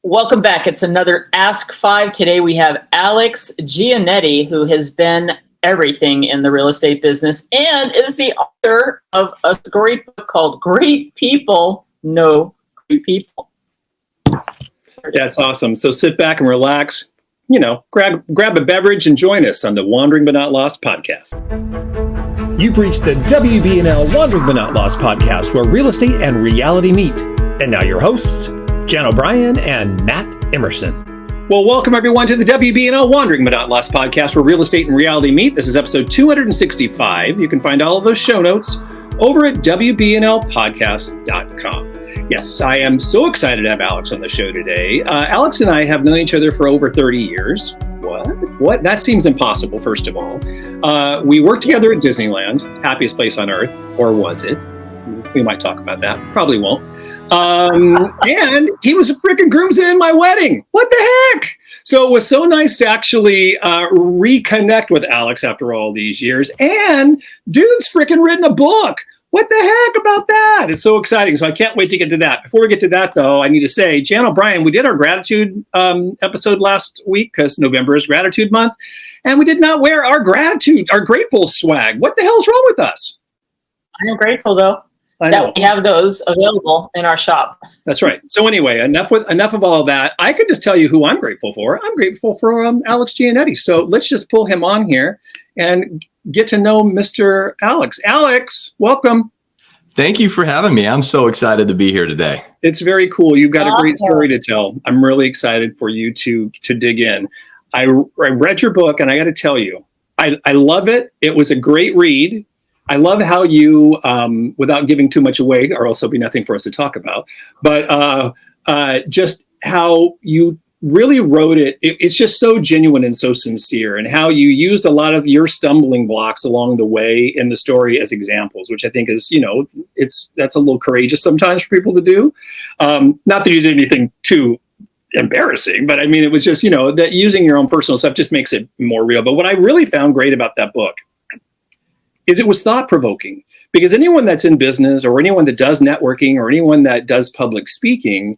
Welcome back. It's another Ask Five. Today we have Alex Giannetti, who has been everything in the real estate business and is the author of a great book called Great People Know Great People. That's awesome. So sit back and relax, grab a beverage and join us on the Wandering But Not Lost podcast. You've reached the WBNL Wandering But Not Lost podcast, where real estate and reality meet. And now your hosts, Jan O'Brien and Matt Emerson. Well, welcome everyone to the WBNL Wandering But Not Lost podcast, where real estate and reality meet. This is episode 265. You can find all of those show notes over at WBNLpodcast.com. Yes, I am so excited to have Alex on the show today. Alex and I have known each other for over 30 years. What? That seems impossible, first of all. We worked together at Disneyland, happiest place on earth, or was it? We might talk about that. Probably won't. And he was a freaking groomsman in my wedding. What the heck? So it was so nice to actually reconnect with Alex after all these years. And dude's freaking written a book. What the heck about that? It's so exciting. So I can't wait to get to that. Before we get to that, though, I need to say, Jan O'Brien, we did our gratitude episode last week because November is Gratitude Month. And we did not wear our grateful swag. What the hell's wrong with us? I am grateful, though, that we have those available in our shop. That's right. So anyway, enough of all of that. I could just tell you who I'm grateful for. I'm grateful for Alex Giannetti. So let's just pull him on here and get to know Mr. Alex. Alex, welcome. Thank you for having me. I'm so excited to be here today. It's very cool. You've got a great story to tell. I'm really excited for you to dig in. I read your book, and I got to tell you, I love it. It was a great read. I love how you, without giving too much away, or else there'll be nothing for us to talk about, but just how you really wrote it. It's just so genuine and so sincere, and how you used a lot of your stumbling blocks along the way in the story as examples, which I think is, that's a little courageous sometimes for people to do. Not that you did anything too embarrassing, but I mean, it was just, that using your own personal stuff just makes it more real. But what I really found great about that book is it was thought-provoking, because anyone that's in business or anyone that does networking or anyone that does public speaking,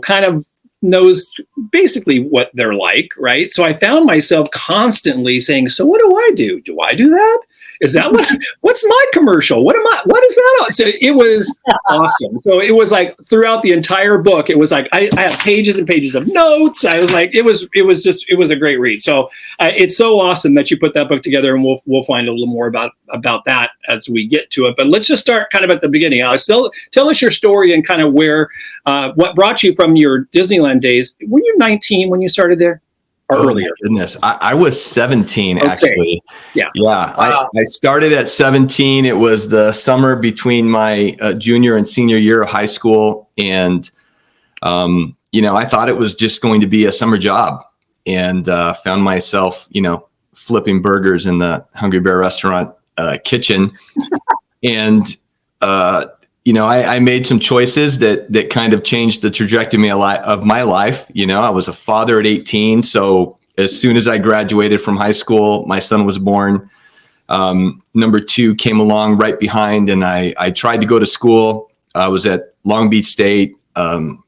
kind of knows basically what they're like, right? So I found myself constantly saying, so what do I do? Do I do that? Is that what's my commercial? What is that? So it was awesome. So it was like throughout the entire book, it was like, I have pages and pages of notes. I was like, it was a great read. So it's so awesome that you put that book together, and we'll find a little more about that as we get to it. But let's just start kind of at the beginning. Alex, tell us your story and kind of where, what brought you from your Disneyland days. Were you 19 when you started there? Or earlier? Goodness, I was 17 actually. Yeah. Wow. I started at 17. It was the summer between my junior and senior year of high school, and I thought it was just going to be a summer job, and found myself, flipping burgers in the Hungry Bear restaurant kitchen, and I made some choices that kind of changed the trajectory of my life. I was a father at 18. So as soon as I graduated from high school, my son was born. Number two came along right behind, and I tried to go to school. I was at Long Beach State. I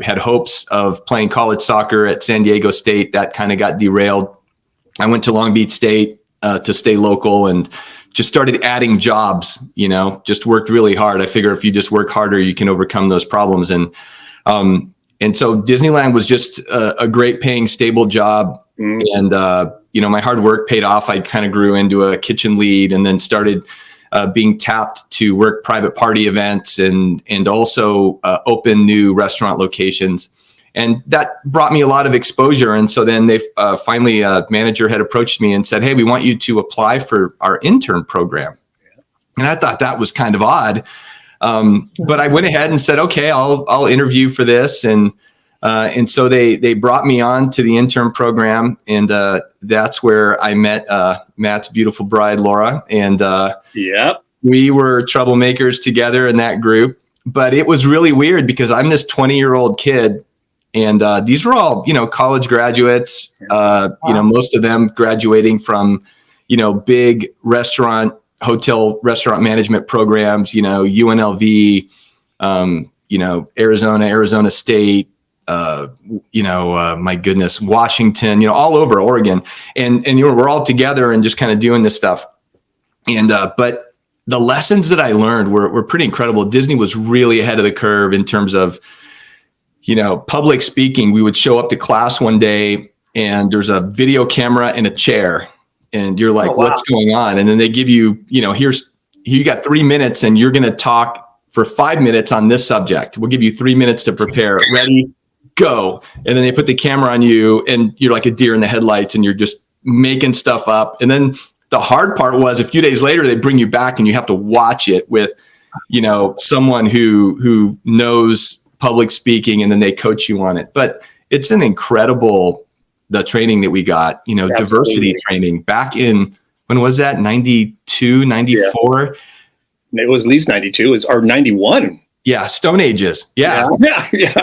had hopes of playing college soccer at San Diego State. That kind of got derailed. I went to Long Beach State to stay local, and just started adding jobs, just worked really hard. I figure if you just work harder, you can overcome those problems. And so Disneyland was just a great paying, stable job. And, my hard work paid off. I kind of grew into a kitchen lead, and then started being tapped to work private party events and also open new restaurant locations. And that brought me a lot of exposure. And so then they finally, a manager had approached me and said, hey, we want you to apply for our intern program. And I thought that was kind of odd. But I went ahead and said, okay, I'll interview for this. And so they brought me on to the intern program. And that's where I met Matt's beautiful bride, Laura. And we were troublemakers together in that group. But it was really weird because I'm this 20-year-old kid. And these were all, college graduates, most of them graduating from, big hotel restaurant management programs, UNLV, Arizona State, my goodness, Washington, all over Oregon. And we're all together and just kind of doing this stuff. And, but the lessons that I learned were pretty incredible. Disney was really ahead of the curve in terms of, public speaking. We would show up to class one day and there's a video camera and a chair and you're like, what's going on? And then they give you, here you got 3 minutes and you're going to talk for 5 minutes on this subject. We'll give you 3 minutes to prepare. Ready, go. And then they put the camera on you and you're like a deer in the headlights and you're just making stuff up. And then the hard part was a few days later, they bring you back and you have to watch it with, someone who knows public speaking, and then they coach you on it. But it's an incredible, the training that we got, diversity training back in, when was that? 92, 94? Yeah. It was at least 92 or 91. Yeah. Stone Ages. Yeah. Yeah.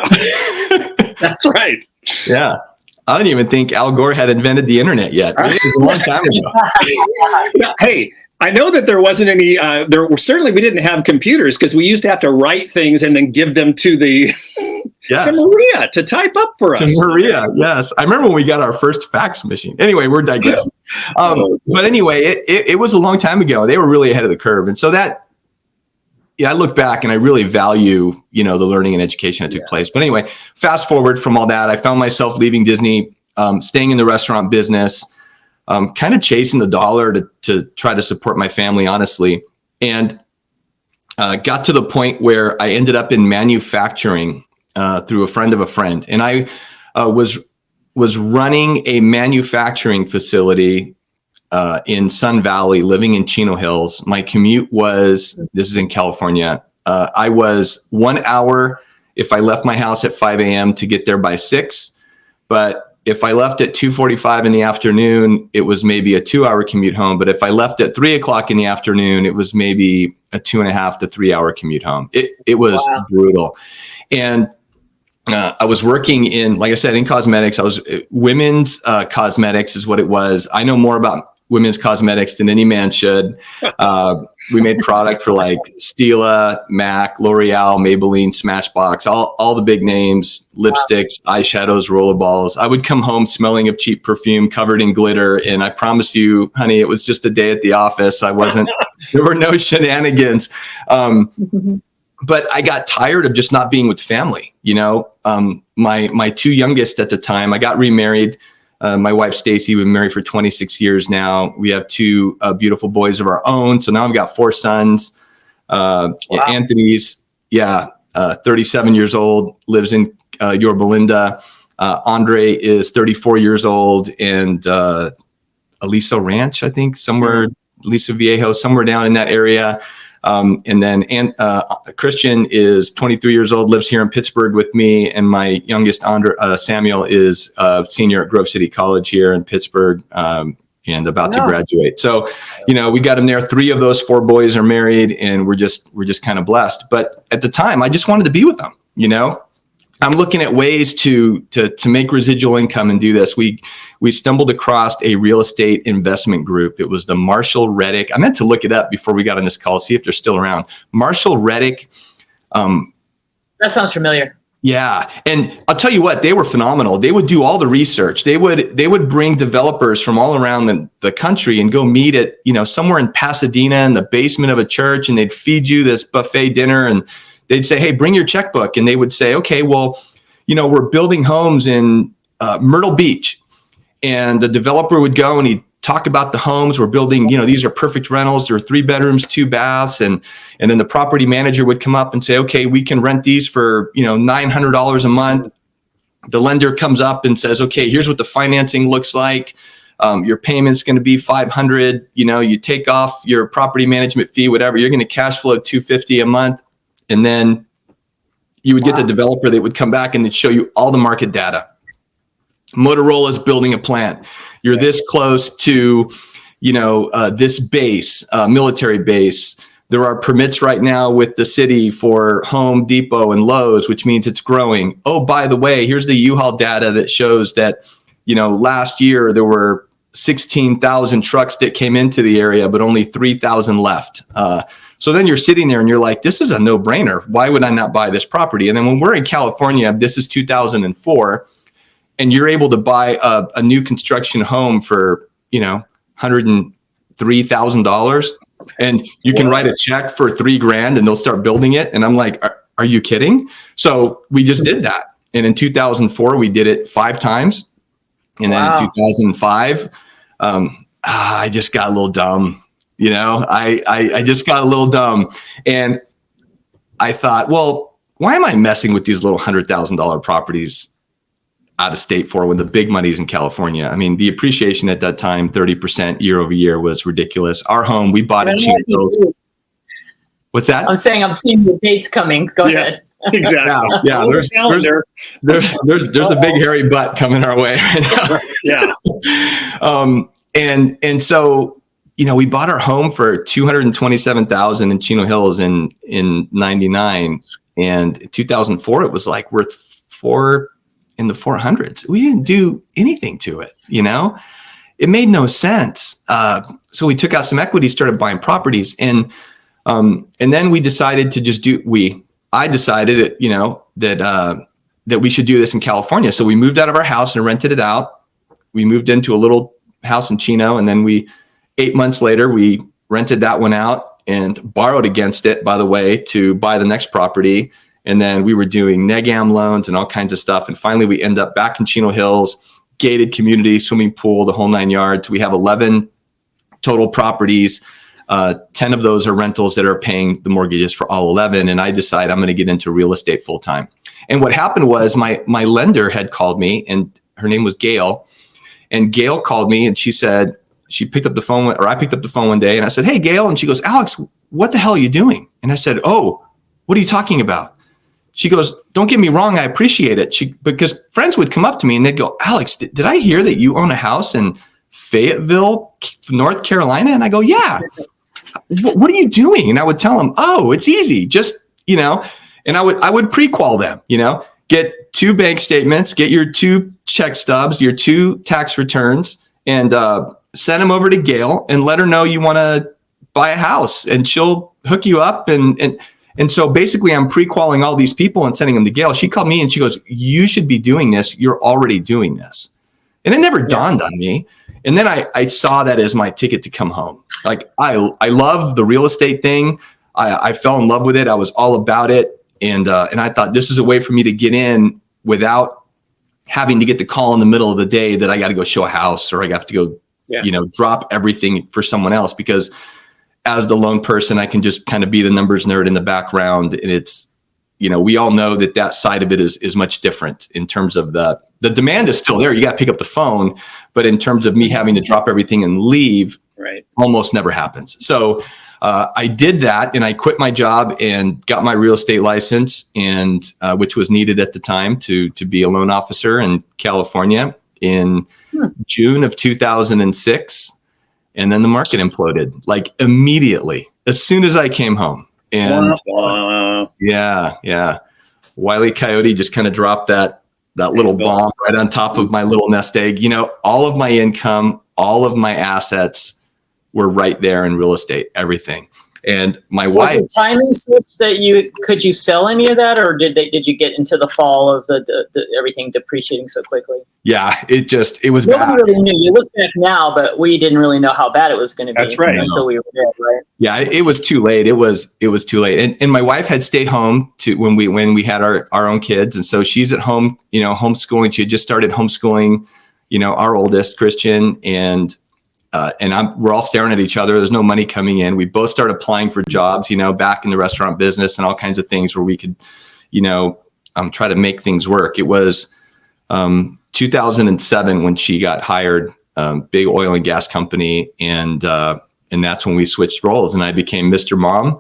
That's right. Yeah. I don't even think Al Gore had invented the internet yet. It was a long time ago. Hey, I know that there wasn't any, we didn't have computers because we used to have to write things and then give them to to Maria to type up for us. To Maria, yes. I remember when we got our first fax machine. Anyway, we're digressing. But anyway, it was a long time ago. They were really ahead of the curve. And so I look back and I really value, the learning and education that took place. But anyway, fast forward from all that, I found myself leaving Disney, staying in the restaurant business, kind of chasing the dollar to try to support my family, honestly. And got to the point where I ended up in manufacturing through a friend of a friend. And I was running a manufacturing facility in Sun Valley, living in Chino Hills. My commute this is in California. I was 1 hour if I left my house at 5 a.m. to get there by 6. But if I left at 2:45 in the afternoon, it was maybe a 2-hour commute home. But if I left at 3 o'clock in the afternoon, it was maybe a 2.5 to 3 hour commute home. It was brutal. And I was working in, like I said, in cosmetics. I was women's cosmetics is what it was. I know more about women's cosmetics than any man should. We made product for like Stila, MAC, L'Oreal, Maybelline, Smashbox, all the big names, lipsticks, eyeshadows, rollerballs. I would come home smelling of cheap perfume covered in glitter. And I promise you, honey, it was just a day at the office. There were no shenanigans. But I got tired of just not being with family. My two youngest at the time, I got remarried. My wife, Stacy, we've been married for 26 years now. We have 2 beautiful boys of our own. So now I've got 4 sons. Anthony's, 37 years old, lives in Yorba Linda. Andre is 34 years old, and Aliso Ranch, I think, Aliso Viejo, somewhere down in that area. And then Christian is 23 years old, lives here in Pittsburgh with me. And my youngest, Samuel, is a senior at Grove City College here in Pittsburgh and about to graduate. So, we got him there. 3 of those 4 boys are married, and we're just kind of blessed. But at the time, I just wanted to be with them. I'm looking at ways to make residual income and do this. We stumbled across a real estate investment group. It was the Marshall Reddick. I meant to look it up before we got on this call, see if they're still around. Marshall Reddick. That sounds familiar. Yeah. And I'll tell you what, they were phenomenal. They would do all the research. They would bring developers from all around the country and go meet at, somewhere in Pasadena in the basement of a church, and they'd feed you this buffet dinner, and they'd say, hey, bring your checkbook. And they would say, okay, well, we're building homes in Myrtle Beach. And the developer would go and he'd talk about the homes we're building. These are perfect rentals. There are 3 bedrooms, 2 baths. And then the property manager would come up and say, okay, we can rent these for, $900 a month. The lender comes up and says, okay, here's what the financing looks like. Your payment's going to be $500. You take off your property management fee, whatever, you're going to cash flow $250 a month. And then you would get the developer that would come back and they'd show you all the market data. Motorola's building a plant. You're this close to, this base, military base. There are permits right now with the city for Home Depot and Lowe's, which means it's growing. Oh, by the way, here's the U-Haul data that shows that, last year there were 16,000 trucks that came into the area, but only 3,000 left. So then you're sitting there and you're like, this is a no-brainer. Why would I not buy this property? And then when we're in California, this is 2004, and you're able to buy a new construction home for, $103,000, and you can write a check for $3,000 and they'll start building it. And I'm like, are you kidding? So we just did that. And in 2004, we did it 5 times. And then in 2005, I just got a little dumb. I just got a little dumb, and I thought, well, why am I messing with these little $100,000 properties out of state for when the big money's in California? I mean, the appreciation at that time, 30% year over year, was ridiculous. Our home, we bought it cheap. What's that? I'm saying I'm seeing the dates coming. Go ahead. Exactly. Yeah. There's a big hairy butt coming our way right now. And so, we bought our home for $227,000 in Chino Hills in 99, and in 2004 it was like worth $400,000 in the 400s. We didn't do anything to it. It made no sense. So we took out some equity, started buying properties, and then we decided to I decided that we should do this in California. So we moved out of our house and rented it out. We moved into a little house in Chino, and then 8 months later, we rented that one out and borrowed against it, by the way, to buy the next property. And then we were doing NEGAM loans and all kinds of stuff. And finally, we end up back in Chino Hills, gated community, swimming pool, the whole 9 yards. We have 11 total properties. 10 of those are rentals that are paying the mortgages for all 11. And I decide I'm going to get into real estate full time. And what happened was my lender had called me, and her name was Gail. And Gail called me, and she said, I picked up the phone one day, and I said, "Hey, Gail." And she goes, "Alex, what the hell are you doing?" And I said, "Oh, what are you talking about?" She goes, "Don't get me wrong, I appreciate it." Because friends would come up to me and they'd go, "Alex, did I hear that you own a house in Fayetteville, North Carolina?" And I go, "Yeah." "What are you doing?" And I would tell them, "Oh, it's easy. Just, and I would pre-qual them, get 2 bank statements, get your 2 check stubs, your 2 tax returns, and send them over to Gail and let her know you want to buy a house, and she'll hook you up. And so basically I'm pre-qualling all these people and sending them to Gail. She called me and she goes, "You should be doing this. You're already doing this." And it never dawned on me. And then I saw that as my ticket to come home. Like I love the real estate thing. I fell in love with it. I was all about it. And I thought this is a way for me to get in without having to get the call in the middle of the day that I got to go show a house, or I have to go, drop everything for someone else. Because as the lone person, I can just kind of be the numbers nerd in the background. And it's, we all know that side of it is much different in terms of the demand is still there. You got to pick up the phone, but in terms of me having to drop everything and leave, almost never happens. So I did that, and I quit my job and got my real estate license, and which was needed at the time to be a loan officer in California in June of 2006. And then the market imploded like immediately as soon as I came home. And yeah. Wile E. Coyote just kind of dropped that little bomb right on top of my little nest egg. All of my income, all of my assets were right there in real estate, everything. And my wife. Was it timing such that could you sell any of that, or did you get into the fall of the everything depreciating so quickly? Yeah, it was bad. Nobody really knew. You look back now, but we didn't really know how bad it was going to be. That's right. Until we were there, right? Yeah, it was too late. It was too late. And my wife had stayed home when we had our own kids, and so she's at home, homeschooling. She had just started homeschooling, our oldest Christian, and we're all staring at each other. There's no money coming in. We both started applying for jobs, back in the restaurant business and all kinds of things where we could, try to make things work. It was 2007 when she got hired, big oil and gas company. And that's when we switched roles, and I became Mr. Mom,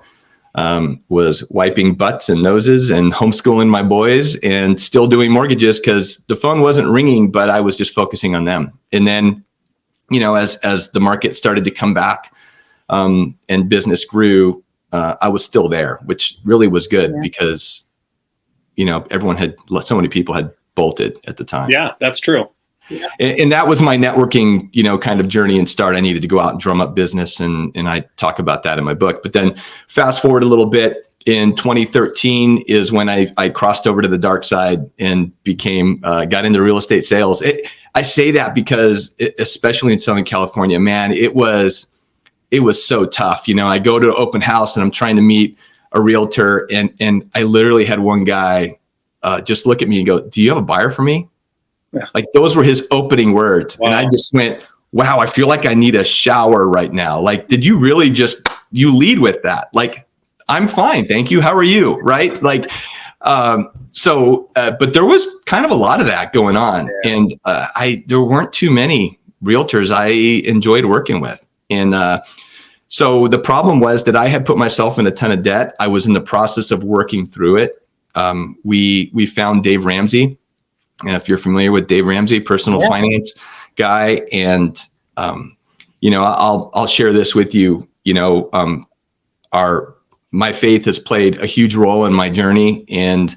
was wiping butts and noses and homeschooling my boys and still doing mortgages because the phone wasn't ringing, but I was just focusing on them. And then, as the market started to come back and business grew, I was still there, which really was good because, so many people had bolted at the time. Yeah, that's true. Yeah. And that was my networking, kind of journey and start. I needed to go out and drum up business. And I talk about that in my book. But then fast forward a little bit, in 2013 is when I crossed over to the dark side and got into real estate sales. I say that because especially in Southern California, man, it was so tough. I go to an open house and I'm trying to meet a realtor, and I literally had one guy just look at me and go, "Do you have a buyer for me?" Yeah. Like those were his opening words. Wow. And I just went, wow, I feel like I need a shower right now. Like, did you really you lead with that? Like, I'm fine. Thank you. How are you? Right. Like, but there was kind of a lot of that going on. Yeah. And there weren't too many realtors I enjoyed working with. And so the problem was that I had put myself in a ton of debt. I was in the process of working through it. We found Dave Ramsey. And if you're familiar with Dave Ramsey, personal finance guy. And, I'll share this with you. My faith has played a huge role in my journey. And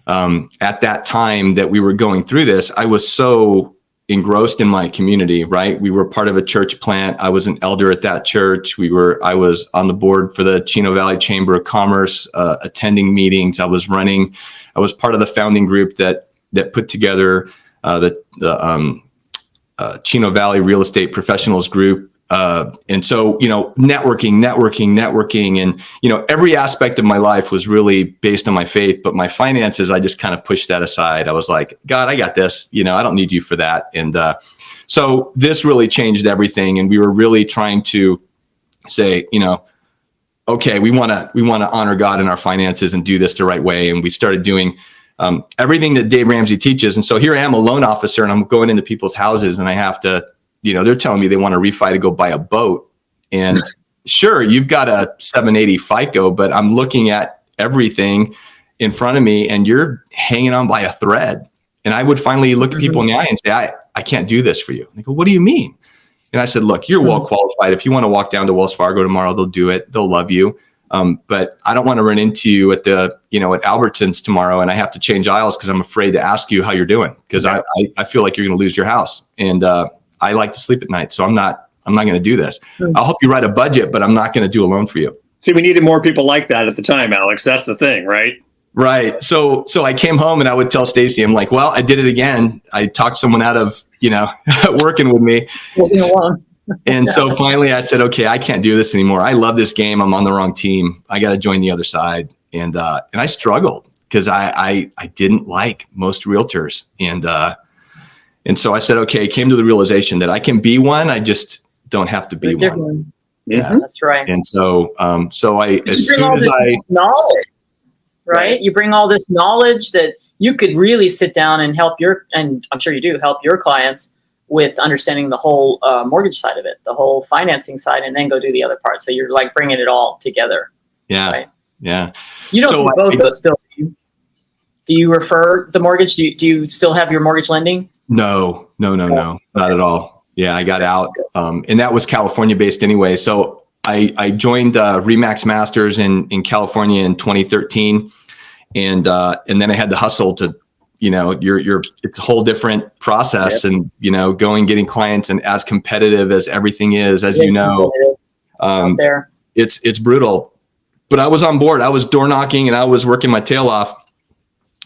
at that time that we were going through this, I was so engrossed in my community, right? We were part of a church plant. I was an elder at that church. I was on the board for the Chino Valley Chamber of Commerce, attending meetings. I was part of the founding group that put together the Chino Valley Real Estate Professionals Group. And so, networking. And, every aspect of my life was really based on my faith, but my finances, I just kind of pushed that aside. I was like, God, I got this, I don't need you for that. And so this really changed everything. And we were really trying to say, okay, we want to honor God in our finances and do this the right way. And we started doing everything that Dave Ramsey teaches. And so here I am, a loan officer, and I'm going into people's houses, and I have to, they're telling me they want to refi to go buy a boat. And sure, you've got a 780 FICO, but I'm looking at everything in front of me and you're hanging on by a thread. And I would finally look at people in the eye and say, I can't do this for you. They go, what do you mean? And I said, look, you're well qualified. If you want to walk down to Wells Fargo tomorrow, they'll do it. They'll love you. But I don't want to run into you at at Albertsons tomorrow and I have to change aisles because I'm afraid to ask you how you're doing because I feel like you're going to lose your house. And I like to sleep at night. So I'm not going to do this. I'll help you write a budget, but I'm not going to do a loan for you. See, we needed more people like that at the time, Alex. That's the thing, right? Right. So I came home and I would tell Stacy, I'm like, well, I did it again. I talked someone out of, working with me. Wasn't alone. And so finally I said, okay, I can't do this anymore. I love this game. I'm on the wrong team. I got to join the other side. And I struggled because I didn't like most realtors. And so I said, okay, came to the realization that I can be one. I just don't have to be one. Yeah, that's right. And so, knowledge, right? You bring all this knowledge that you could really sit down and help and I'm sure you do help your clients with understanding the whole mortgage side of it, the whole financing side, and then go do the other part. So you're like bringing it all together. Yeah. Right? Yeah. You don't do both though still. Do you refer the mortgage? Do you still have your mortgage lending? No, not at all. Yeah, I got out. And that was California based anyway. So I joined Remax Masters in California in 2013. And then I had to hustle to, it's a whole different process. Yep. And, getting clients and as competitive as everything is, as there. It's brutal. But I was on board. I was door knocking and I was working my tail off.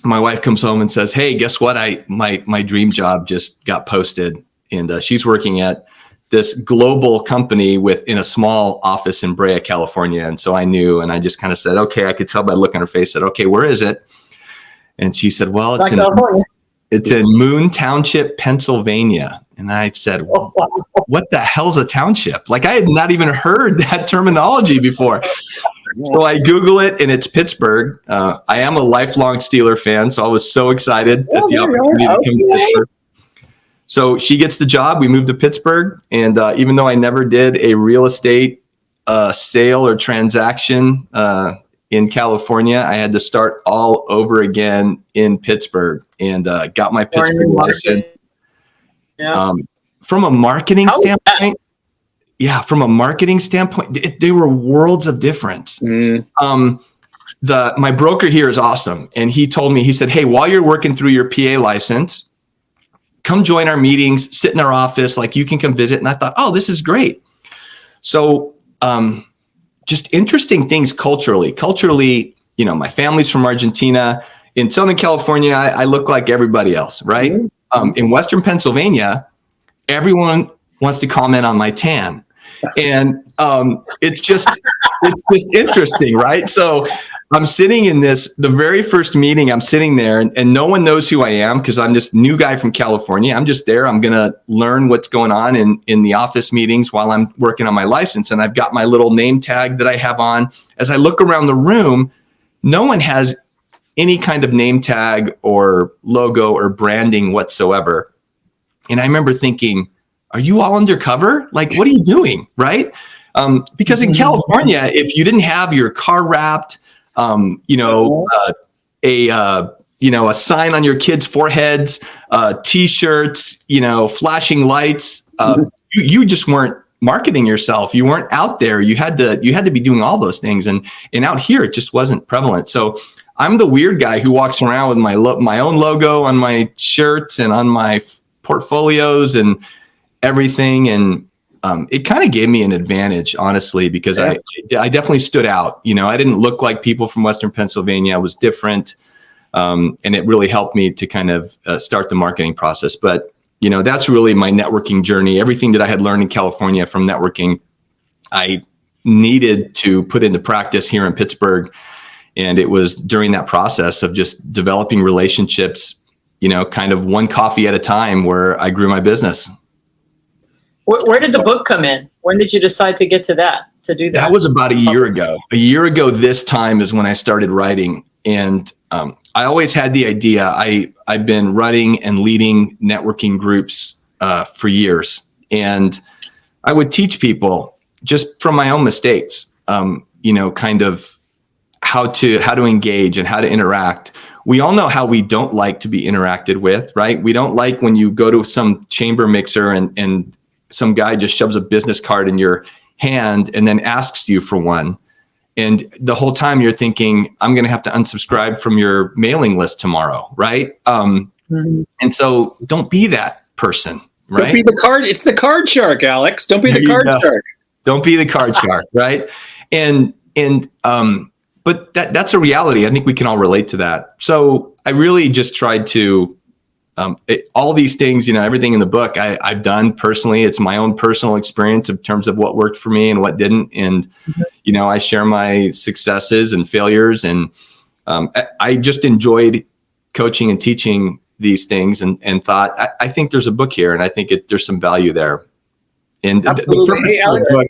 My wife comes home and says, hey, guess what? My dream job just got posted. And she's working at this global company in a small office in Brea, California. And so I knew, and I just kind of said, okay, I could tell by the look on her face, said, okay, where is it? And she said, well, it's in Moon Township, Pennsylvania. And I said, what the hell's a township? Like I had not even heard that terminology before. So I Google it and it's Pittsburgh. I am a lifelong Steeler fan. So I was so excited at the opportunity to come to Pittsburgh. So she gets the job. We moved to Pittsburgh. And even though I never did a real estate sale or transaction in California, I had to start all over again in Pittsburgh and got my Pittsburgh license. Yeah. From a marketing standpoint, they were worlds of difference. My broker here is awesome. And he told me, he said, hey, while you're working through your PA license, come join our meetings, sit in our office, like you can come visit. And I thought, oh, this is great. So just interesting things culturally. Culturally, you know, my family's from Argentina. In Southern California, I look like everybody else, right? In Western Pennsylvania, everyone wants to comment on my tan. And it's just interesting, right? So I'm sitting in the very first meeting, I'm sitting there and no one knows who I am because I'm this new guy from California. I'm just there. I'm going to learn what's going on in the office meetings while I'm working on my license. And I've got my little name tag that I have on. As I look around the room, no one has any kind of name tag or logo or branding whatsoever. And I remember thinking, are you all undercover? Like, what are you doing? Right? Because in California, if you didn't have your car wrapped, a sign on your kids' foreheads, T-shirts, flashing lights, you just weren't marketing yourself. You weren't out there. You had to be doing all those things. And out here, it just wasn't prevalent. So I'm the weird guy who walks around with my own logo on my shirts and on my portfolios and everything. And it kind of gave me an advantage, honestly, because I definitely stood out. I didn't look like people from Western Pennsylvania. I was different. And it really helped me to kind of start the marketing process. But, that's really my networking journey. Everything that I had learned in California from networking, I needed to put into practice here in Pittsburgh. And it was during that process of just developing relationships, kind of one coffee at a time, where I grew my business. Where did the book come in? When did you decide to get to do that? That was about a year ago. A year ago this time is when I started writing. And I always had the idea. I've been running and leading networking groups for years. And I would teach people just from my own mistakes, kind of how to engage and how to interact. We all know how we don't like to be interacted with, right? We don't like when you go to some chamber mixer and some guy just shoves a business card in your hand and then asks you for one. And the whole time you're thinking, I'm going to have to unsubscribe from your mailing list tomorrow, right? And so don't be that person, right? Don't be the card. It's the card shark, Alex. Don't be the card shark. Don't be the card shark, right? But that's a reality. I think we can all relate to that. So I really just tried to, all these things, everything in the book I've done personally. It's my own personal experience in terms of what worked for me and what didn't. And, I share my successes and failures. And I just enjoyed coaching and teaching these things and thought, I think there's a book here and I think there's some value there. And absolutely. The purpose of the book,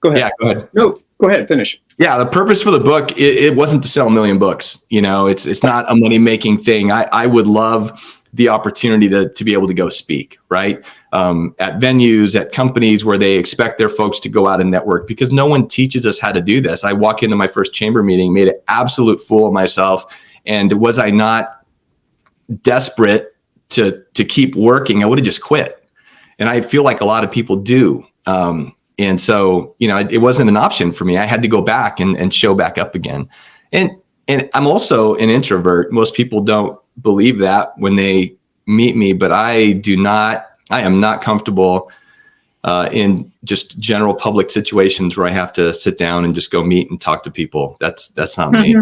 go ahead. Yeah, go ahead. No, go ahead. Finish. Yeah, the purpose for the book, it wasn't to sell a million books. It's not a money-making thing. I would love the opportunity to be able to go speak, right? At venues, at companies where they expect their folks to go out and network, because no one teaches us how to do this. I walk into my first chamber meeting, made an absolute fool of myself. And was I not desperate to keep working, I would have just quit. And I feel like a lot of people do. And so, it wasn't an option for me. I had to go back and show back up again. And I'm also an introvert. Most people don't believe that when they meet me, but I am not comfortable in just general public situations where I have to sit down and just go meet and talk to people. That's not me.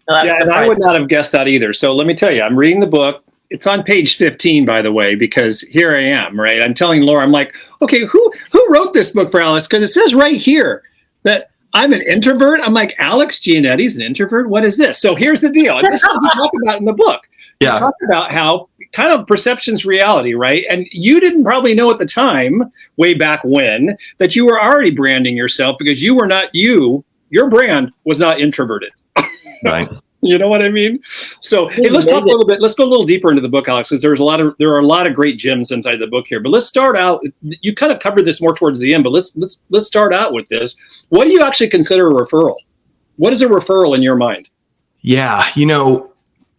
Well, yeah, and I would not have guessed that either. So let me tell you, I'm reading the book. It's on page 15, by the way, because here I am, right? I'm telling Laura, I'm like, okay, who wrote this book for Alex? Because it says right here that I'm an introvert. I'm like, Alex Gianetti's an introvert? What is this? So here's the deal. And this is what you talk about in the book. Yeah. You talk about how kind of perception's reality, right? And you didn't probably know at the time, way back when, that you were already branding yourself because you were not your brand was not introverted. Right. You know what I mean? So hey, let's talk a little bit. Let's go a little deeper into the book, Alex, because there are a lot of great gems inside the book here. But let's start out. You kind of covered this more towards the end, but let's start out with this. What do you actually consider a referral? What is a referral in your mind? Yeah,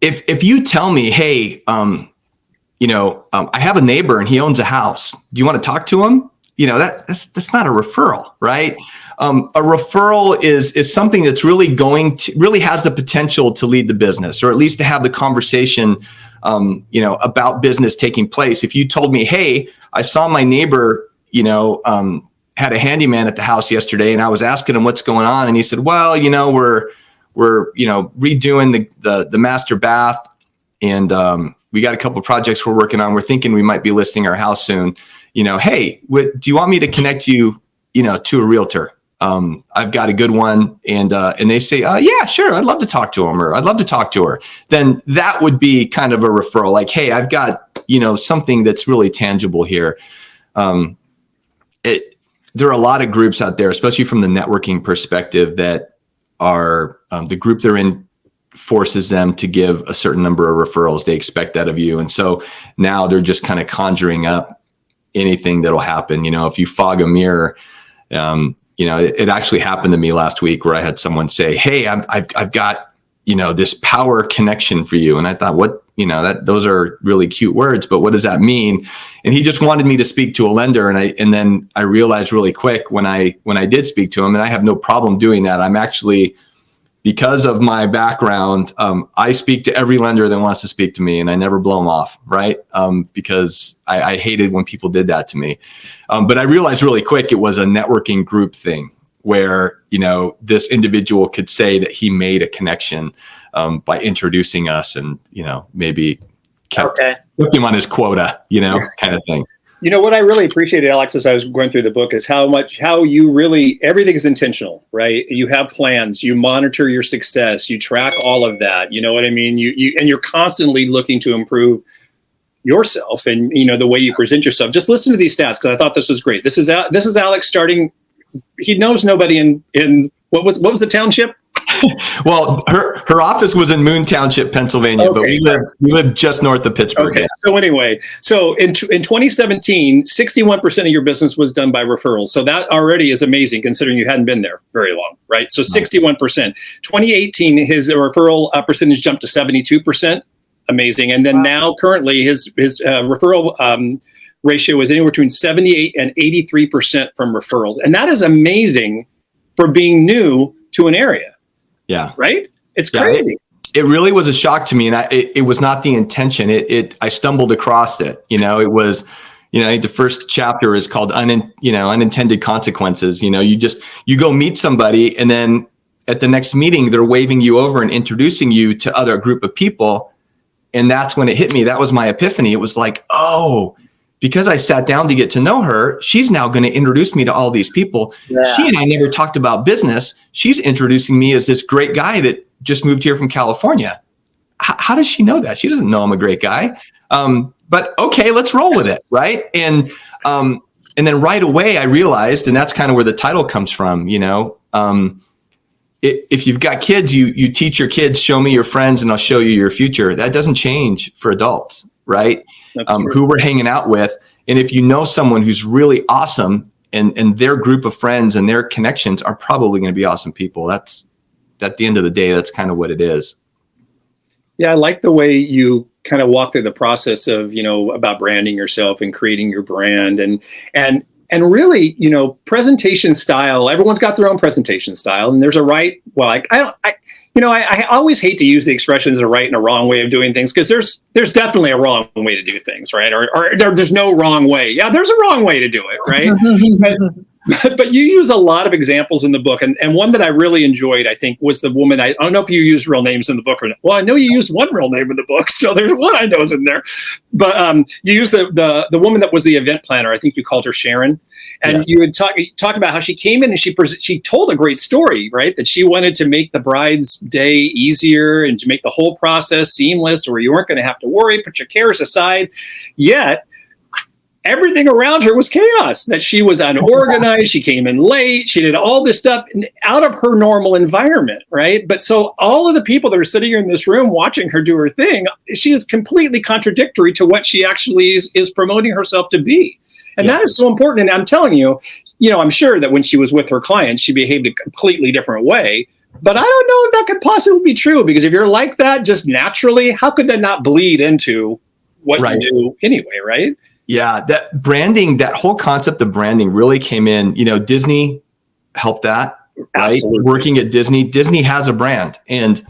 if you tell me, hey, I have a neighbor and he owns a house. Do you want to talk to him? That's not a referral, right? A referral is something that's really has the potential to lead the business, or at least to have the conversation about business taking place. If you told me, hey, I saw my neighbor, had a handyman at the house yesterday, and I was asking him what's going on, and he said, well, we're redoing the master bath, and we got a couple of projects we're working on. We're thinking we might be listing our house soon. Hey, do you want me to connect you, to a realtor? I've got a good one. And they say, yeah, sure. I'd love to talk to him, or I'd love to talk to her. Then that would be kind of a referral. Like, hey, I've got, something that's really tangible here. There are a lot of groups out there, especially from the networking perspective, that are the group they're in forces them to give a certain number of referrals. They expect that of you. And so now they're just kind of conjuring up anything that'll happen. If you fog a mirror, it actually happened to me last week where I had someone say, hey, I've got, this power connection for you. And I thought, what, those are really cute words, but what does that mean? And he just wanted me to speak to a lender. And then I realized really quick when I did speak to him, and I have no problem doing that. I'm actually, because of my background, I speak to every lender that wants to speak to me, and I never blow them off, right? Because I hated when people did that to me. But I realized really quick it was a networking group thing where, this individual could say that he made a connection by introducing us, and, maybe kept him on his quota, kind of thing. What I really appreciated, Alex, as I was going through the book, is how you really, everything is intentional, right? You have plans, you monitor your success, you track all of that. You know what I mean? You're constantly looking to improve yourself and, the way you present yourself. Just listen to these stats, because I thought this was great. This is Alex starting. He knows nobody in what was the township? Well, her office was in Moon Township, Pennsylvania, but we live just north of Pittsburgh. Okay. Yeah. So anyway, in 2017, 61% of your business was done by referrals. So that already is amazing, considering you hadn't been there very long, right? So 61%. 2018, his referral percentage jumped to 72%. Amazing. And then now currently his referral ratio is anywhere between 78 and 83% from referrals. And that is amazing for being new to an area. Yeah. Right? It's crazy. It really was a shock to me. And it was not the intention. I stumbled across it. It was, I think the first chapter is called unintended consequences. You go meet somebody, and then at the next meeting, they're waving you over and introducing you to other group of people. And that's when it hit me. That was my epiphany. It was like, oh, because I sat down to get to know her, she's now going to introduce me to all these people. Yeah. She and I never talked about business. She's introducing me as this great guy that just moved here from California. How does she know that? She doesn't know I'm a great guy. But okay, let's roll with it, right? And then right away I realized, and that's kind of where the title comes from, if you've got kids, you teach your kids, show me your friends and I'll show you your future. That doesn't change for adults, right? Who we're hanging out with. And if you know someone who's really awesome, and their group of friends and their connections are probably going to be awesome people. That's, at the end of the day, that's kind of what it is. Yeah, I like the way you kind of walk through the process of, about branding yourself and creating your brand and really, presentation style. Everyone's got their own presentation style, and there's a right. Well, I always hate to use the expressions a right and a wrong way of doing things, because there's definitely a wrong way to do things, right? Or there's no wrong way. Yeah, there's a wrong way to do it, right? But you use a lot of examples in the book, and one that I really enjoyed, I think, was the woman. I don't know if you use real names in the book or not. Well, I know you used one real name in the book, so there's one I know is in there. But you used the woman that was the event planner. I think you called her Sharon. And yes. You would talk about how she came in and she told a great story, right? That she wanted to make the bride's day easier and to make the whole process seamless, where you weren't going to have to worry, put your cares aside. Yet everything around her was chaos, that she was unorganized. She came in late. She did all this stuff out of her normal environment, right? But so all of the people that are sitting here in this room watching her do her thing, she is completely contradictory to what she actually is promoting herself to be. And yes. That is so important. And I'm telling you, I'm sure that when she was with her clients, she behaved a completely different way. But I don't know if that could possibly be true, because if you're like that just naturally, how could that not bleed into what right. You do anyway, right? Yeah, that branding, that whole concept of branding really came in, Disney helped that, right? Absolutely. Working at Disney has a brand. And,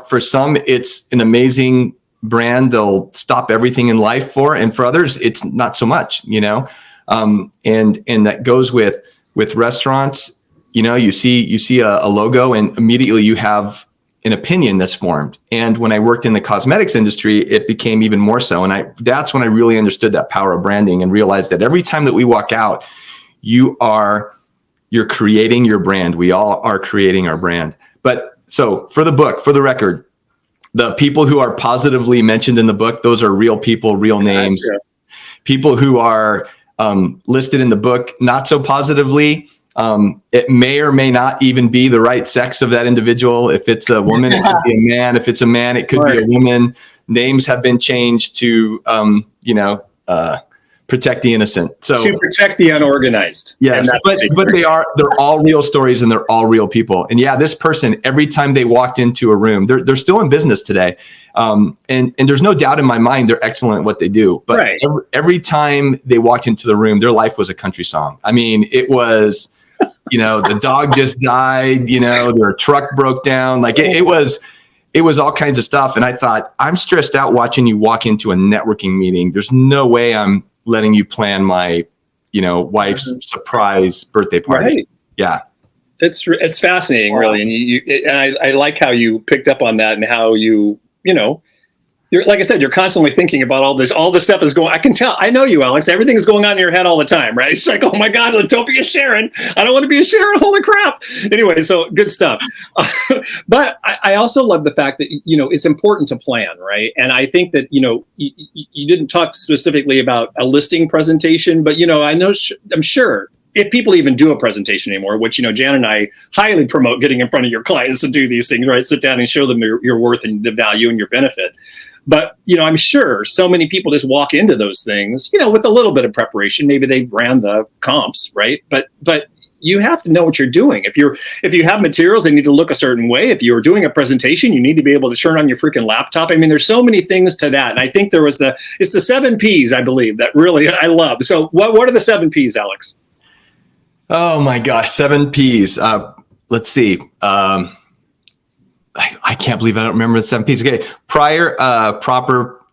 for some, it's an amazing brand they'll stop everything in life for, and for others it's not so much, and that goes with restaurants. You see a logo and immediately you have an opinion that's formed. And when I worked in the cosmetics industry, it became even more so. And that's when I really understood that power of branding and realized that every time that we walk out, you're creating your brand. We all are creating our brand. But so for the book, for the record, the people who are positively mentioned in the book, those are real people, real names. Gotcha. People who are listed in the book not so positively, it may or may not even be the right sex of that individual. If it's a woman, it could be a man. If it's a man, it could be a woman. Names have been changed to, protect the innocent. So to protect the unorganized. Yes, but they're all real stories and they're all real people. And yeah, this person, every time they walked into a room, they're still in business today. And there's no doubt in my mind, they're excellent at what they do. But right. every time they walked into the room, their life was a country song. I mean, it was, the dog just died, their truck broke down. Like it was all kinds of stuff. And I thought, I'm stressed out watching you walk into a networking meeting. There's no way I'm letting you plan my, wife's surprise birthday party. Right. Yeah. It's fascinating, really. And I like how you picked up on that and how you're, like I said, you're constantly thinking about all this stuff is going, I can tell, I know you, Alex, everything is going on in your head all the time, right? It's like, oh my God, don't be a Sharon. I don't want to be a Sharon. Holy crap. Anyway, so good stuff. But I also love the fact that, it's important to plan, right? And I think that, you didn't talk specifically about a listing presentation, but, I'm sure if people even do a presentation anymore, which, Jan and I highly promote getting in front of your clients to do these things, right? Sit down and show them your worth and the value and your benefit. But, I'm sure so many people just walk into those things, with a little bit of preparation. Maybe they ran the comps, right? But you have to know what you're doing. If you have materials, they need to look a certain way. If you're doing a presentation, you need to be able to turn on your freaking laptop. I mean, there's so many things to that. And I think it's the 7 Ps, I believe, that really I love. So what are the 7 Ps, Alex? Oh my gosh, 7 Ps. Let's see. I can't believe I don't remember the 7 Ps. Okay. Proper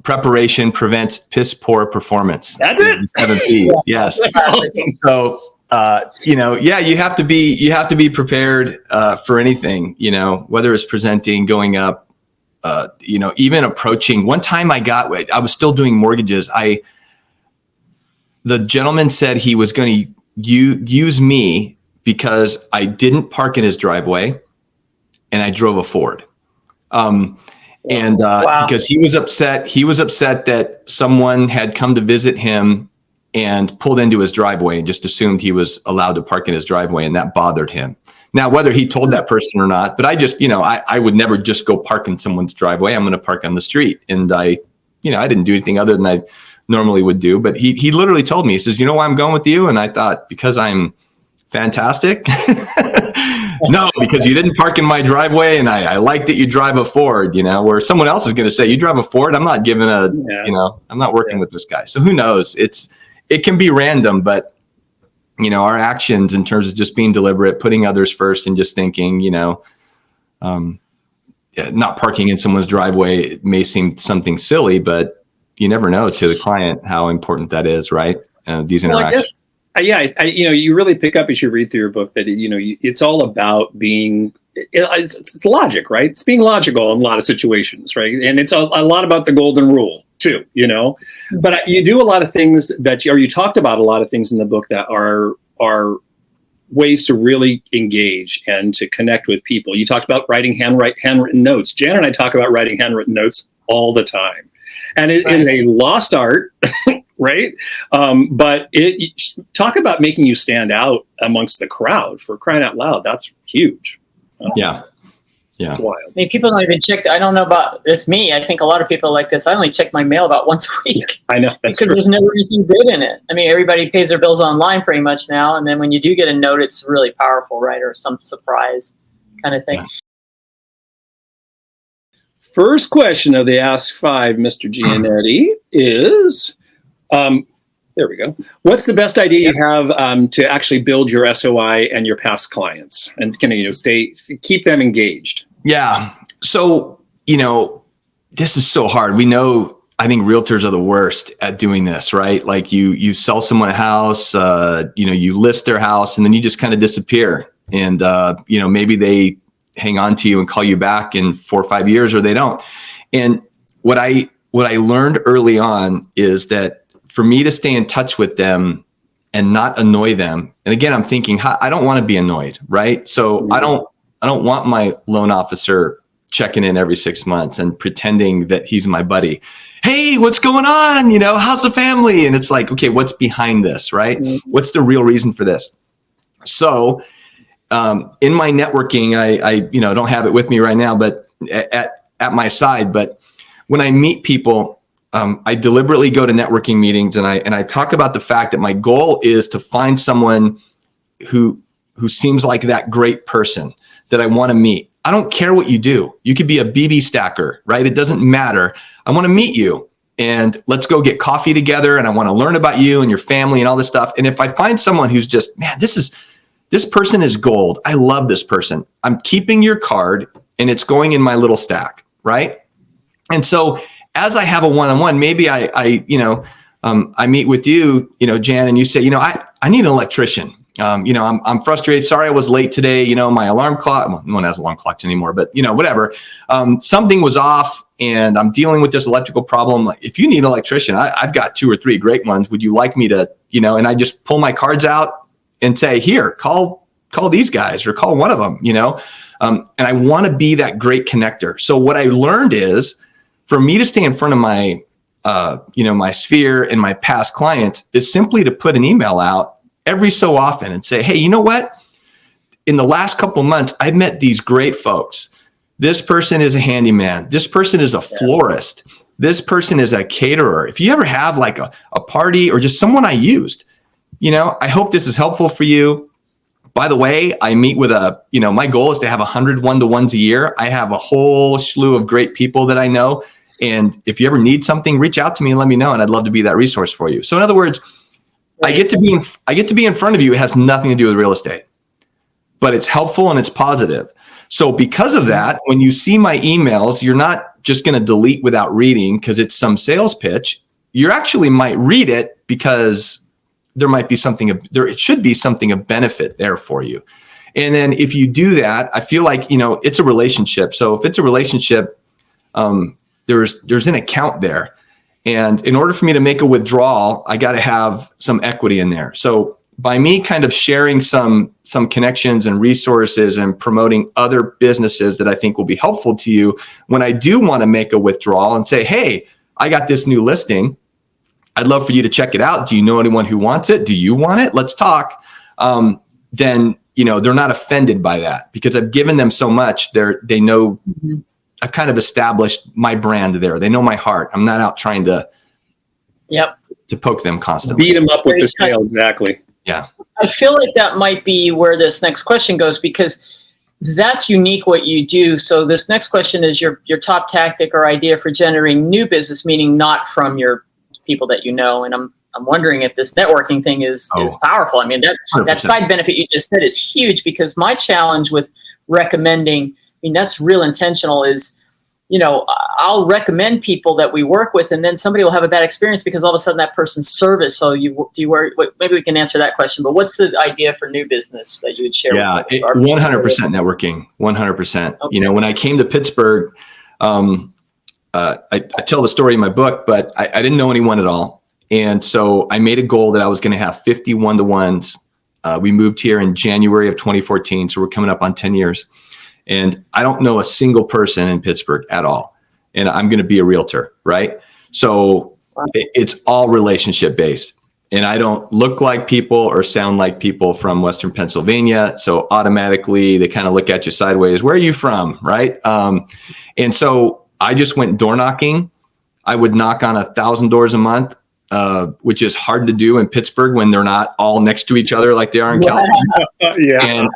preparation prevents piss poor performance. That's it. 7 Ps. Yes. That's awesome. So, you have to be prepared, for anything, whether it's presenting, going up, even approaching. One time I was still doing mortgages. The gentleman said he was going to use me because I didn't park in his driveway and I drove a Ford. Wow. Because he was upset that someone had come to visit him and pulled into his driveway and just assumed he was allowed to park in his driveway, and that bothered him. Now, whether he told that person or not, but I just, I would never just go park in someone's driveway. I'm going to park on the street. And I didn't do anything other than I normally would do, but he literally told me, he says, why I'm going with you? And I thought, because I'm fantastic. No, because you didn't park in my driveway, and I like that you drive a Ford, where someone else is going to say, you drive a Ford. I'm not giving I'm not working with this guy. So who knows? It can be random, but our actions in terms of just being deliberate, putting others first, and just thinking, not parking in someone's driveway, it may seem something silly, but you never know to the client how important that is, right? These interactions. You really pick up as you read through your book that, it's all about being, it's logic, right? It's being logical in a lot of situations, right? And it's a lot about the golden rule too, but you do a lot of things you talked about a lot of things in the book that are ways to really engage and to connect with people. You talked about writing handwritten notes. Jan and I talk about writing handwritten notes all the time. And it is a lost art, right? But talk about making you stand out amongst the crowd, for crying out loud. That's huge. It's wild. I mean, people don't even check. I don't know about this. Me, I think a lot of people like this. I only check my mail about once a week. I know, that's because true. There's never anything good in it. I mean, everybody pays their bills online pretty much now, and then when you do get a note, it's really powerful, right? Or some surprise kind of thing. Yeah. First question of the Ask 5, Mr. Giannetti, is, there we go. What's the best idea you have to actually build your SOI and your past clients, and keep them engaged? Yeah. So, this is so hard. We know, I think realtors are the worst at doing this, right? Like you sell someone a house, you list their house, and then you just kind of disappear. And, maybe they hang on to you and call you back in 4 or 5 years, or they don't. And what I learned early on is that for me to stay in touch with them and not annoy them. And again, I'm thinking, I don't want to be annoyed, right? So I don't want my loan officer checking in every 6 months and pretending that he's my buddy. Hey, what's going on? How's the family? And it's like, okay, what's behind this, right? What's the real reason for this? So in my networking, I don't have it with me right now, but at my side, but when I meet people, I deliberately go to networking meetings and I talk about the fact that my goal is to find someone who seems like that great person that I want to meet. I don't care what you do. You could be a BB stacker, right? It doesn't matter. I want to meet you and let's go get coffee together. And I want to learn about you and your family and all this stuff. And if I find someone who's just, man, this person is gold. I love this person. I'm keeping your card and it's going in my little stack, right? And so as I have a one-on-one, maybe I meet with you, Jan, and you say, I need an electrician. I'm frustrated. Sorry, I was late today. My alarm clock, well, no one has alarm clocks anymore, but whatever. Something was off and I'm dealing with this electrical problem. If you need an electrician, I've got 2 or 3 great ones. Would you like me to, and I just pull my cards out and say, here, call these guys or call one of them, and I want to be that great connector. So what I learned is for me to stay in front of my, my sphere and my past clients is simply to put an email out every so often and say, hey, you know what? In the last couple of months, I've met these great folks. This person is a handyman. This person is a florist. This person is a caterer. If you ever have like a party or just someone I used, I hope this is helpful for you. By the way, I meet with my goal is to have 100 one-to-ones a year. I have a whole slew of great people that I know. And if you ever need something, reach out to me and let me know. And I'd love to be that resource for you. So in other words, I get to be in front of you. It has nothing to do with real estate, but it's helpful and it's positive. So because of that, when you see my emails, you're not just going to delete without reading because it's some sales pitch. You actually might read it because it should be something of benefit there for you. And then if you do that, I feel like, it's a relationship. So if it's a relationship, there's an account there. And in order for me to make a withdrawal, I got to have some equity in there. So by me kind of sharing some connections and resources and promoting other businesses that I think will be helpful to you, when I do want to make a withdrawal and say, hey, I got this new listing. I'd love for you to check it out. Do you know anyone who wants it? Do you want it? Let's talk. Then, they're not offended by that because I've given them so much. They know. Mm-hmm. I've kind of established my brand there. They know my heart. I'm not out trying to poke them constantly. Beat them up with the sale. Exactly. Yeah. I feel like that might be where this next question goes because that's unique what you do. So this next question is your top tactic or idea for generating new business, meaning not from your people that you know. And I'm wondering if this networking thing is powerful. I mean, that side benefit you just said is huge because my challenge with recommending, that's real intentional is, I'll recommend people that we work with and then somebody will have a bad experience because all of a sudden that person's service. So maybe we can answer that question, but what's the idea for new business that you would share? Yeah, 100% networking, 100%. Okay. When I came to Pittsburgh, I tell the story in my book, but I didn't know anyone at all. And so I made a goal that I was going to have 50 one-to-ones. We moved here in January of 2014. So we're coming up on 10 years. And I don't know a single person in Pittsburgh at all. And I'm going to be a realtor, right? So it's all relationship based. And I don't look like people or sound like people from Western Pennsylvania. So automatically they kind of look at you sideways. Where are you from? Right. And so I just went door knocking. I would knock on 1,000 doors a month, which is hard to do in Pittsburgh when they're not all next to each other like they are in California.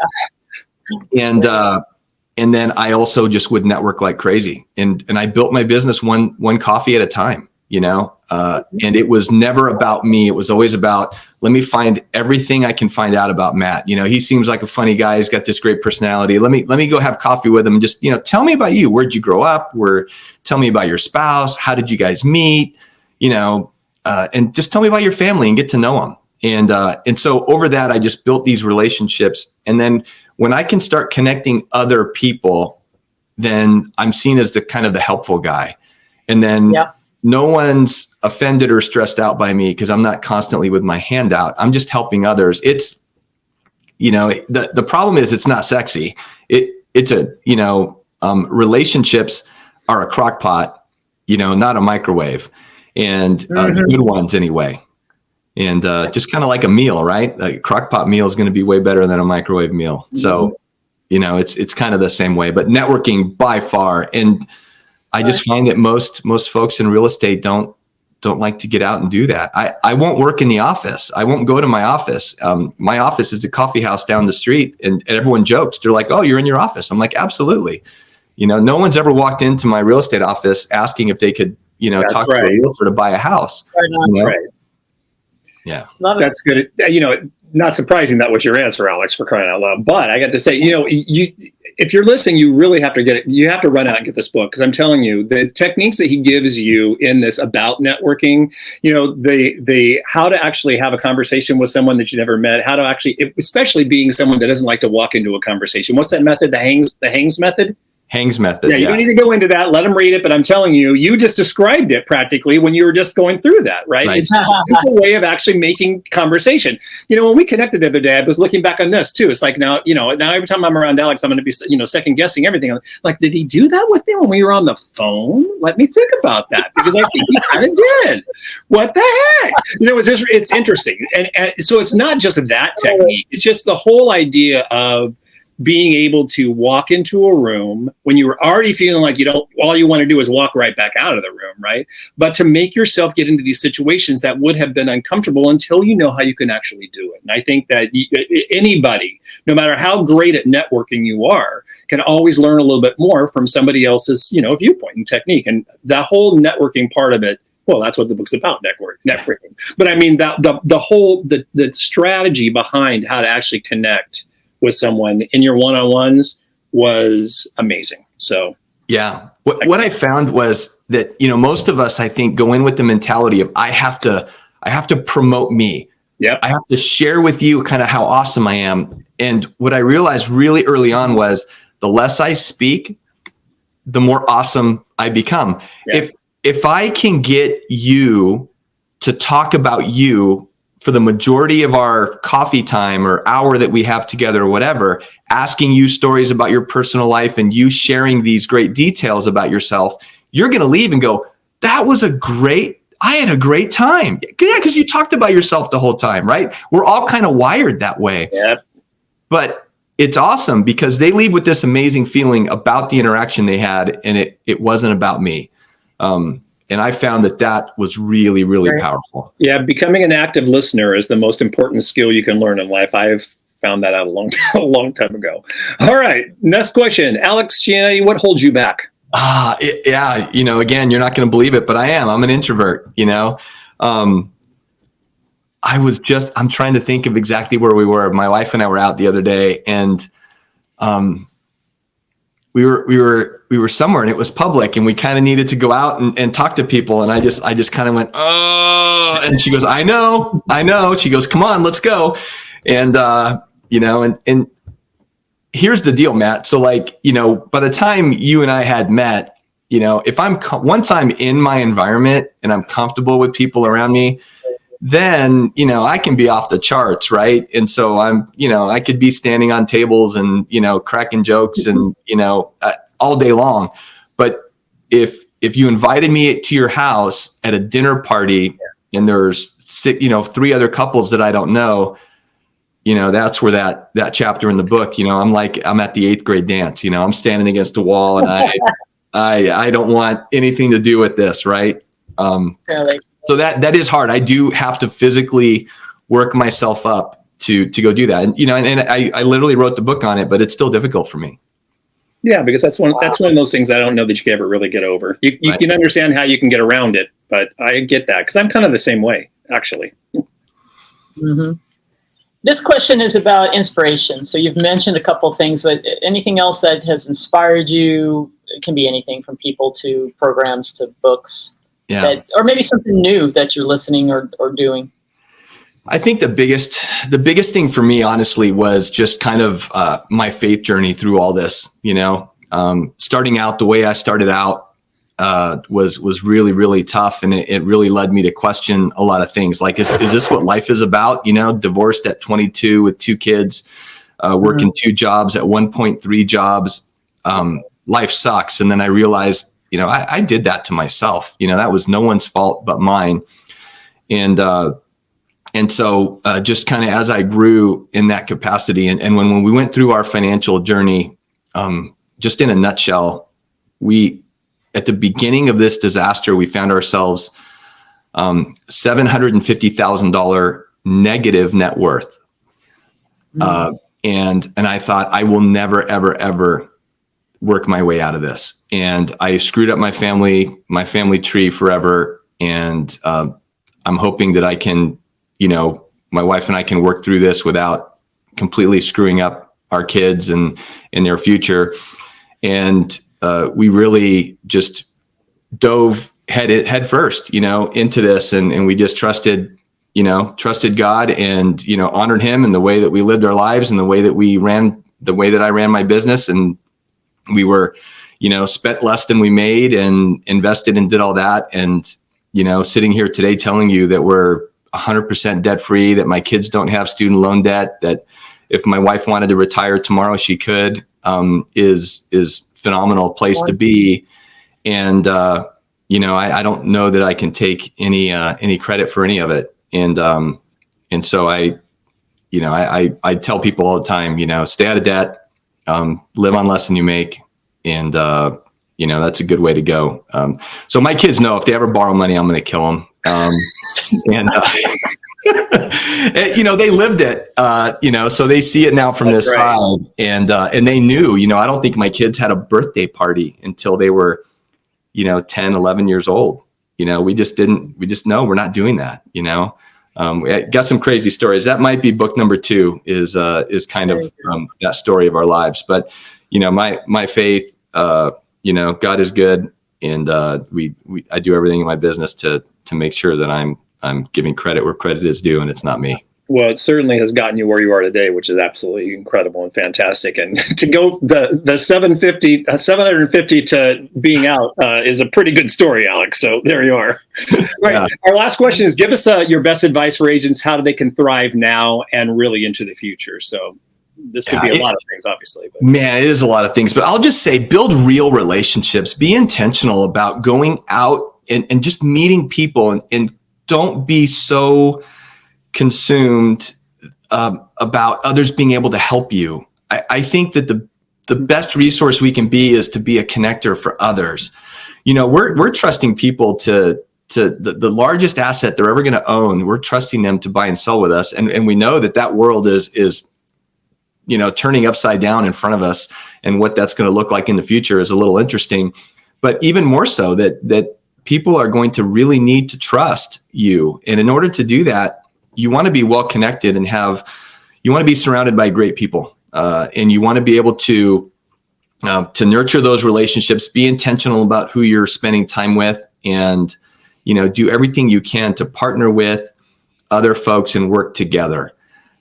And then I also just would network like crazy. And I built my business one coffee at a time. and it was never about me. It was always about, let me find everything I can find out about Matt. He seems like a funny guy. He's got this great personality. Let me go have coffee with him and just, tell me about you. Where'd you grow up? Tell me about your spouse. How did you guys meet? And just tell me about your family and get to know them. And so over that, I just built these relationships. And then when I can start connecting other people, then I'm seen as the kind of the helpful guy. And then no one's offended or stressed out by me because I'm not constantly with my hand out. I'm just helping others. It's, the problem is it's not sexy. It's a, relationships are a crock pot, not a microwave, and the good ones anyway. And just kind of like a meal, right? A crock pot meal is going to be way better than a microwave meal. So, it's kind of the same way, but networking by far. And I just find that most folks in real estate don't like to get out and do that. I won't work in the office. I won't go to my office. My office is the coffee house down the street, and everyone jokes. They're like, "Oh, you're in your office." I'm like, "Absolutely." No one's ever walked into my real estate office asking if they could, talk to a realtor to buy a house. Right. Yeah. That's good. Not surprising that was your answer, Alex, for crying out loud. But I got to say, if you're listening, you really have to get it. You have to run out and get this book, because I'm telling you, the techniques that he gives you in this about networking, the how to actually have a conversation with someone that you never met, how to actually, especially being someone that doesn't like to walk into a conversation. What's that method? The hangs method? Hangs method. Yeah, you don't need to go into that. Let them read it. But I'm telling you, you just described it practically when you were just going through that, right? It's just a simple way of actually making conversation. When we connected the other day, I was looking back on this too. It's like now every time I'm around Alex, I'm going to be, second guessing everything. I'm like, did he do that with me when we were on the phone? Let me think about that, because I think he kind of did. What the heck? It's interesting. And so it's not just that technique. It's just the whole idea of being able to walk into a room when you were already feeling like all you want to do is walk right back out of the room, right? But to make yourself get into these situations that would have been uncomfortable until you know how you can actually do it. And I think that anybody, no matter how great at networking you are, can always learn a little bit more from somebody else's, viewpoint and technique. And that whole networking part of it, well, that's what the book's about, networking. But I mean, the whole strategy behind how to actually connect with someone in your one-on-ones was amazing. So yeah, what I found was that most of us, I think, go in with the mentality of I have to promote me. Yeah, I have to share with you kind of how awesome I am. And what I realized really early on was the less I speak, the more awesome I become. Yeah. If I can get you to talk about you for the majority of our coffee time or hour that we have together or whatever, asking you stories about your personal life and you sharing these great details about yourself, you're going to leave and go, I had a great time. Yeah, because you talked about yourself the whole time, right? We're all kind of wired that way. Yeah. But it's awesome because they leave with this amazing feeling about the interaction they had, and it wasn't about me. And I found that was really, really powerful. Yeah, becoming an active listener is the most important skill you can learn in life. I've found that out a long time ago. All right, next question. Alex Giannetti, what holds you back? Yeah, again, you're not going to believe it, but I am. I'm an introvert, I'm trying to think of exactly where we were. My wife and I were out the other day, and we were somewhere, and it was public, and we kind of needed to go out and talk to people. And I just kind of went, oh, and she goes, I know. She goes, come on, let's go. And, and here's the deal, Matt. So by the time you and I had met, once I'm in my environment and I'm comfortable with people around me, then, I can be off the charts. Right. And so I could be standing on tables and, cracking jokes and, all day long. But if you invited me to your house at a dinner party and there's 3 other couples that I don't know, that's where that chapter in the book, I'm at the 8th grade dance, I'm standing against a wall, and I don't want anything to do with this. Right. Really? So that is hard. I do have to physically work myself up to go do that. And, I literally wrote the book on it, but it's still difficult for me. Yeah, because that's one of those things that I don't know that you can ever really get over. You can understand how you can get around it, but I get that because I'm kind of the same way, actually. Mm-hmm. This question is about inspiration. So you've mentioned a couple of things, but anything else that has inspired you? It can be anything from people to programs to books, or maybe something new that you're listening or doing. I think the biggest thing for me, honestly, was just kind of my faith journey through all this. Starting out the way I started out was really, really tough, and it really led me to question a lot of things. Like, is this what life is about? Divorced at 22 with 2 kids, working 2 jobs at 1.3 jobs. Life sucks. And then I realized, I did that to myself. That was no one's fault but mine. And so just kind of as I grew in that capacity, and when we went through our financial journey, just in a nutshell, at the beginning of this disaster, we found ourselves $750,000 negative net worth. And I thought, I will never, ever, ever work my way out of this. And I screwed up my family tree forever. And I'm hoping that I can, my wife and I can work through this without completely screwing up our kids and in their future. And we really just dove head first, into this. And we just trusted God and, honored him in the way that we lived our lives and the way that I ran my business. And we were, spent less than we made and invested and did all that. And, sitting here today telling you that we're 100% debt free, that my kids don't have student loan debt, that if my wife wanted to retire tomorrow, she could, is phenomenal place to be. And, I don't know that I can take any credit for any of it. And so I tell people all the time, stay out of debt, live on less than you make. And, that's a good way to go. So my kids know if they ever borrow money, I'm going to kill them. And, they lived it, so they see it now from this side, and they knew, I don't think my kids had a birthday party until they were, 10, 11 years old. We just know we're not doing that. We got some crazy stories. That might be book number 2 is kind of that story of our lives. But, my faith, God is good. And I do everything in my business to make sure that I'm giving credit where credit is due, and it's not me. Well, it certainly has gotten you where you are today, which is absolutely incredible and fantastic. And to go the 750 to being out is a pretty good story, Alex. So there you are. Right. Yeah. Our last question is: give us your best advice for agents. How do they can thrive now and really into the future? So this could be a lot of things, obviously. But. Man, it is a lot of things. But I'll just say, build real relationships. Be intentional about going out and just meeting people, and don't be so consumed about others being able to help you. I think that the best resource we can be is to be a connector for others. We're trusting people to the largest asset they're ever going to own. We're trusting them to buy and sell with us. And we know that world is turning upside down in front of us, and what that's going to look like in the future is a little interesting. But even more so that people are going to really need to trust you. And in order to do that, you want to be well connected and you want to be surrounded by great people. And you want to be able to nurture those relationships, be intentional about who you're spending time with, and, do everything you can to partner with other folks and work together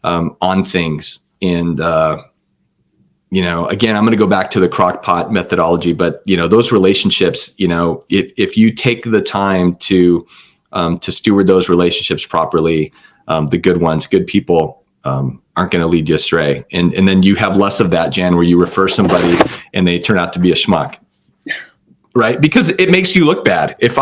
on things. And, again, I'm going to go back to the crock pot methodology, but, those relationships, if you take the time to steward those relationships properly, the good ones, good people, aren't going to lead you astray. And then you have less of that, Jan, where you refer somebody and they turn out to be a schmuck, right? Because it makes you look bad. If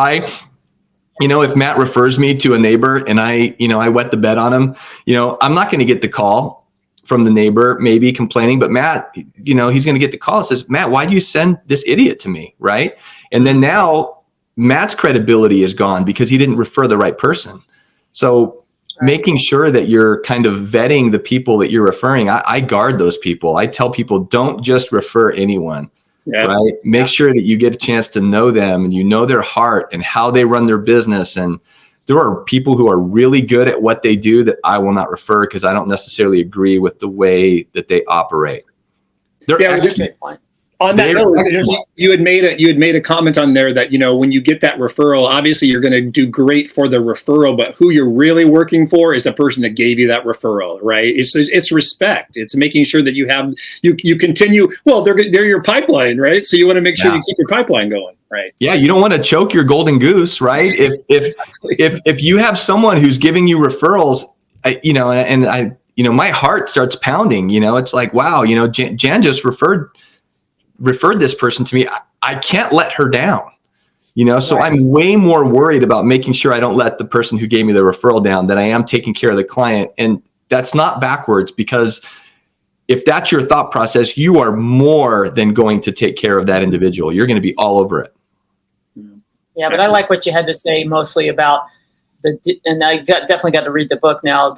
Matt refers me to a neighbor and I wet the bed on him, I'm not going to get the call from the neighbor, maybe complaining, but Matt, he's going to get the call and says, Matt, why do you send this idiot to me? Right. And then now Matt's credibility is gone because he didn't refer the right person. So making sure that you're kind of vetting the people that you're referring, I guard those people. I tell people, don't just refer anyone. right? Make sure that you get a chance to know them and you know their heart and how they run their business. And there are people who are really good at what they do that I will not refer because I don't necessarily agree with the way that they operate. They're excellent. On that note, you had made a comment on there that, when you get that referral, obviously you're going to do great for the referral, but who you're really working for is the person that gave you that referral, right? It's respect. It's making sure that you continue. Well, they're your pipeline, right? So you want to make sure you keep your pipeline going, right? Yeah, you don't want to choke your golden goose, right? If you have someone who's giving you referrals, my heart starts pounding. It's like, wow, Jan just referred this person to me. I can't let her down, so I'm way more worried about making sure I don't let the person who gave me the referral down than I am taking care of the client. And that's not backwards, because if that's your thought process, you are more than going to take care of that individual. You're going to be all over it. Yeah, but I like what you had to say mostly about and I definitely got to read the book now,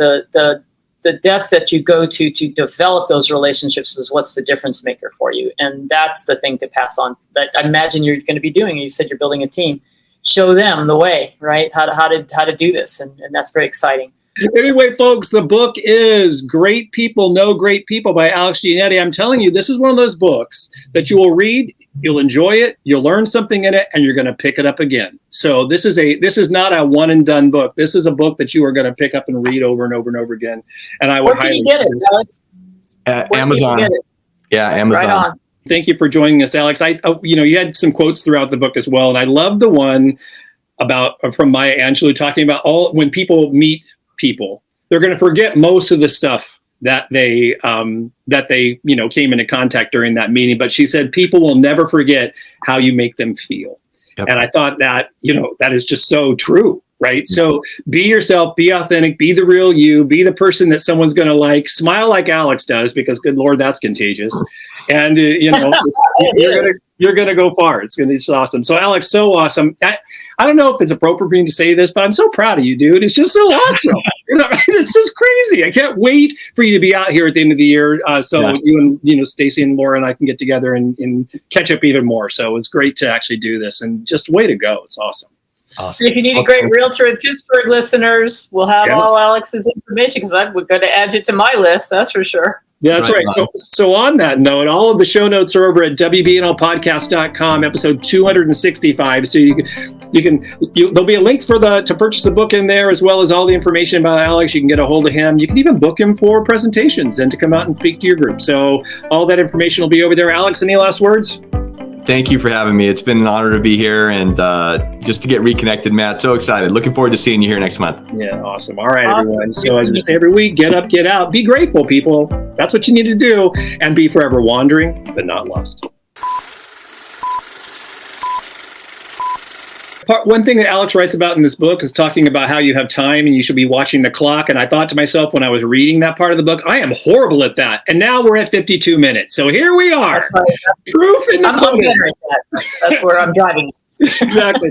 the depth that you go to develop those relationships is what's the difference maker for you. And that's the thing to pass on that I imagine you're going to be doing. You said you're building a team. Show them the way, right? How to do this. And that's very exciting. Anyway, folks, the book is Great People Know Great People by Alex Giannetti. I'm telling you, this is one of those books that you will read, you'll enjoy it, you'll learn something in it, and you're going to pick it up again. So this is not a one and done book. This is a book that you are going to pick up and read over and over and over again. And I would Where can you get it, Alex? Amazon. Yeah, Amazon. Right on. Thank you for joining us, Alex. You had some quotes throughout the book as well, and I love the one from Maya Angelou talking about when people meet people, they're going to forget most of the stuff that they came into contact during that meeting. But she said people will never forget how you make them feel. Yep. And I thought that that is just so true, right? Mm-hmm. So be yourself, be authentic, be the real you, be the person that someone's going to like. Smile like Alex does, because good Lord, that's contagious. And you're going to go far. It's going to be awesome. So Alex, so awesome. I don't know if it's appropriate for me to say this, but I'm so proud of you, dude. It's just so awesome. It's just crazy. I can't wait for you to be out here at the end of the year. You and Stacy and Laura and I can get together and catch up even more. So it's great to actually do this, and just way to go. It's awesome. Awesome. If you need a great realtor in Pittsburgh, listeners, we'll have all Alex's information, because I'm going to add you to my list. That's for sure. Yeah, that's right. So on that note, all of the show notes are over at WBNLpodcast.com, episode 265. So there'll be a link to purchase the book in there, as well as all the information about Alex. You can get a hold of him. You can even book him for presentations and to come out and speak to your group. So all that information will be over there. Alex, any last words? Thank you for having me. It's been an honor to be here and just to get reconnected, Matt. So excited. Looking forward to seeing you here next month. Yeah, awesome. All right, everyone. So as we say every week, get up, get out, be grateful, people. That's what you need to do, and be forever wandering, but not lost. One thing that Alex writes about in this book is talking about how you have time and you should be watching the clock. And I thought to myself when I was reading that part of the book, I am horrible at that. And now we're at 52 minutes. So here we are. That's right. Proof in the pudding. That's where I'm driving. Exactly.